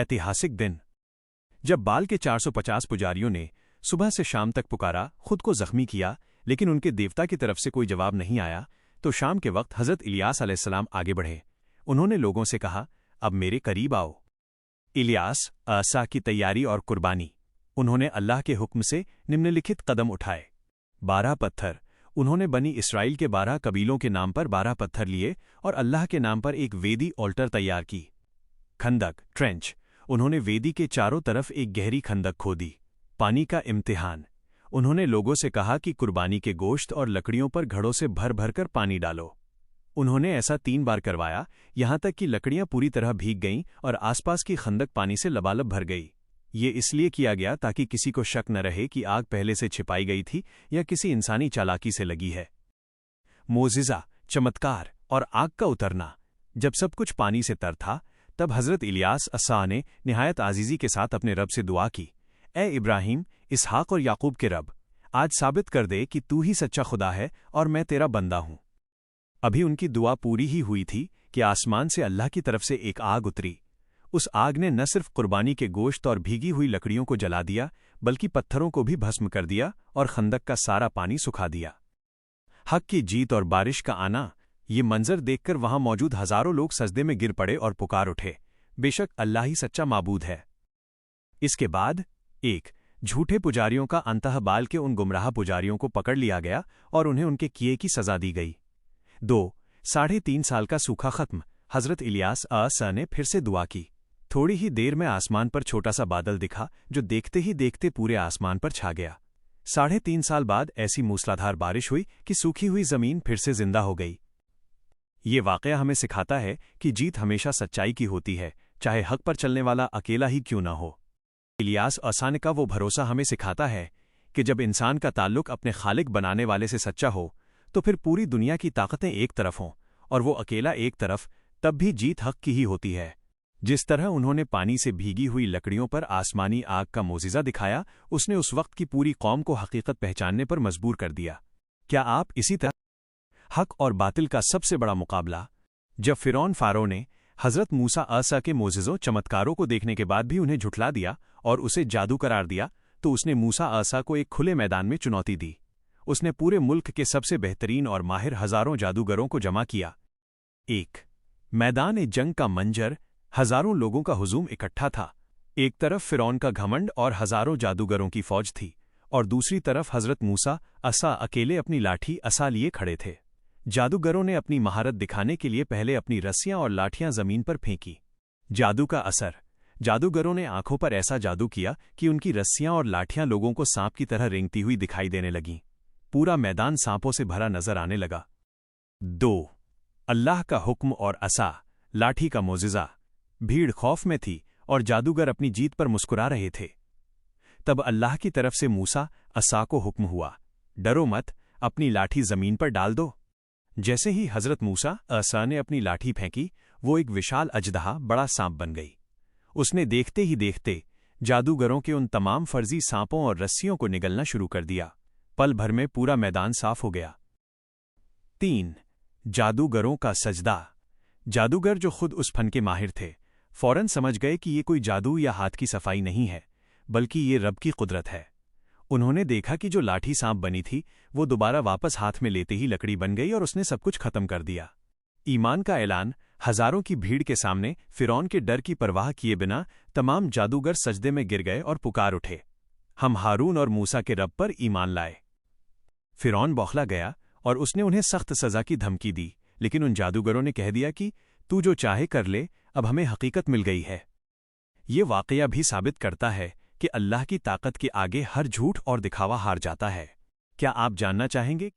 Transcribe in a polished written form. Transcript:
ऐतिहासिक दिन जब बाल के 450 पुजारियों ने सुबह से शाम तक पुकारा, खुद को जख्मी किया, लेकिन उनके देवता की तरफ से कोई जवाब नहीं आया, तो शाम के वक्त हजरत इलियास अलैहिस्सलाम आगे बढ़े। उन्होंने लोगों से कहा, अब मेरे करीब आओ। इलियास आसा की तैयारी और कुर्बानी। उन्होंने अल्लाह के हुक्म से निम्नलिखित कदम उठाए। 12 पत्थर। उन्होंने बनी इसराइल के 12 कबीलों के नाम पर 12 पत्थर लिए और अल्लाह के नाम पर एक वेदी ऑल्टर तैयार की। खंदक ट्रेंच। उन्होंने वेदी के चारों तरफ एक गहरी खंदक खोदी। पानी का इम्तिहान। उन्होंने लोगों से कहा कि कुर्बानी के गोश्त और लकड़ियों पर घड़ों से भर भर कर पानी डालो। उन्होंने ऐसा 3 बार करवाया, यहां तक कि लकड़ियां पूरी तरह भीग गईं और आसपास की खंदक पानी से लबालब भर गई। ये इसलिए किया गया ताकि किसी को शक न रहे कि आग पहले से छिपाई गई थी या किसी इंसानी चालाकी से लगी है। मोजिज़ा चमत्कार और आग का उतरना। जब सब कुछ पानी से तर था, तब हजरत इलियास अस्सा ने निहायत आजीजी के साथ अपने रब से दुआ की, ए इब्राहिम, इसहाक और याकूब के रब, आज साबित कर दे कि तू ही सच्चा खुदा है और मैं तेरा बंदा हूं। अभी उनकी दुआ पूरी ही हुई थी कि आसमान से अल्लाह की तरफ से एक आग उतरी। उस आग ने न सिर्फ कुर्बानी के गोश्त और भीगी हुई लकड़ियों को जला दिया, बल्कि पत्थरों को भी भस्म कर दिया और खंदक का सारा पानी सुखा दिया। हक की जीत और बारिश का आना। ये मंजर देखकर वहां मौजूद हजारों लोग सजदे में गिर पड़े और पुकार उठे, बेशक अल्लाह ही सच्चा माबूद है। इसके बाद 1. झूठे पुजारियों का अंतःबाल के उन गुमराह पुजारियों को पकड़ लिया गया और उन्हें उनके किए की सजा दी गई। 2. 3.5 साल का सूखा खत्म। हजरत इलियास आ ने फिर से दुआ की। थोड़ी ही देर में आसमान पर छोटा सा बादल दिखा, जो देखते ही देखते पूरे आसमान पर छा गया। 3.5 साल बाद ऐसी मूसलाधार बारिश हुई कि सूखी हुई जमीन फिर से जिंदा हो गई। ये वाकया हमें सिखाता है कि जीत हमेशा सच्चाई की होती है, चाहे हक पर चलने वाला अकेला ही क्यों न हो। इलियास असाने का वो भरोसा हमें सिखाता है कि जब इंसान का ताल्लुक अपने खालिक बनाने वाले से सच्चा हो, तो फिर पूरी दुनिया की ताकतें एक तरफ हों और वो अकेला एक तरफ, तब भी जीत हक की ही होती है। जिस तरह उन्होंने पानी से भीगी हुई लकड़ियों पर आसमानी आग का मोजिज़ा दिखाया, उसने उस वक्त की पूरी कौम को हकीकत पहचानने पर मजबूर कर दिया। क्या आप इसी तरह हक और बातिल का सबसे बड़ा मुकाबला। जब फिरौन फारो ने हजरत मूसा आसा के मोजिज़ों चमत्कारों को देखने के बाद भी उन्हें झुठला दिया और उसे जादू करार दिया, तो उसने मूसा आसा को एक खुले मैदान में चुनौती दी। उसने पूरे मुल्क के सबसे बेहतरीन और माहिर हजारों जादूगरों को जमा किया। 1. मैदान जंग का मंजर। हजारों लोगों का हुजूम इकट्ठा था। एक तरफ फिरौन का घमंड और हजारों जादूगरों की फौज थी, और दूसरी तरफ हजरत मूसा असा अकेले अपनी लाठी असा लिए खड़े थे। जादूगरों ने अपनी महारत दिखाने के लिए पहले अपनी रस्सियां और लाठियां जमीन पर फेंकी। जादू का असर। जादूगरों ने आंखों पर ऐसा जादू किया कि उनकी रस्सियां और लाठियां लोगों को सांप की तरह रेंगती हुई दिखाई देने लगीं। पूरा मैदान सांपों से भरा नजर आने लगा। 2. अल्लाह का हुक्म और असा, लाठी का मोजिज़ा। भीड़ खौफ में थी और जादूगर अपनी जीत पर मुस्कुरा रहे थे। तब अल्लाह की तरफ से मूसा असा को हुक्म हुआ, डरो मत, अपनी लाठी जमीन पर डाल दो। जैसे ही हजरत मूसा असा ने अपनी लाठी फेंकी, वो एक विशाल अजदहा बड़ा सांप बन गई। उसने देखते ही देखते जादूगरों के उन तमाम फर्जी सांपों और रस्सियों को निगलना शुरू कर दिया। पल भर में पूरा मैदान साफ हो गया। 3. जादूगरों का सजदा। जादूगर जो खुद उस फन के माहिर थे, फौरन समझ गए कि ये कोई जादू या हाथ की सफाई नहीं है, बल्कि ये रब की कुदरत है। उन्होंने देखा कि जो लाठी सांप बनी थी, वो दोबारा वापस हाथ में लेते ही लकड़ी बन गई और उसने सब कुछ खत्म कर दिया। ईमान का ऐलान। हजारों की भीड़ के सामने फिरौन के डर की परवाह किए बिना तमाम जादूगर सजदे में गिर गए और पुकार उठे, हम हारून और मूसा के रब पर ईमान लाए। फिरौन बौखला गया और उसने उन्हें सख्त सजा की धमकी दी, लेकिन उन जादूगरों ने कह दिया कि तू जो चाहे कर ले, अब हमें हकीकत मिल गई है। ये वाकया भी साबित करता है कि अल्लाह की ताकत के आगे हर झूठ और दिखावा हार जाता है। क्या आप जानना चाहेंगे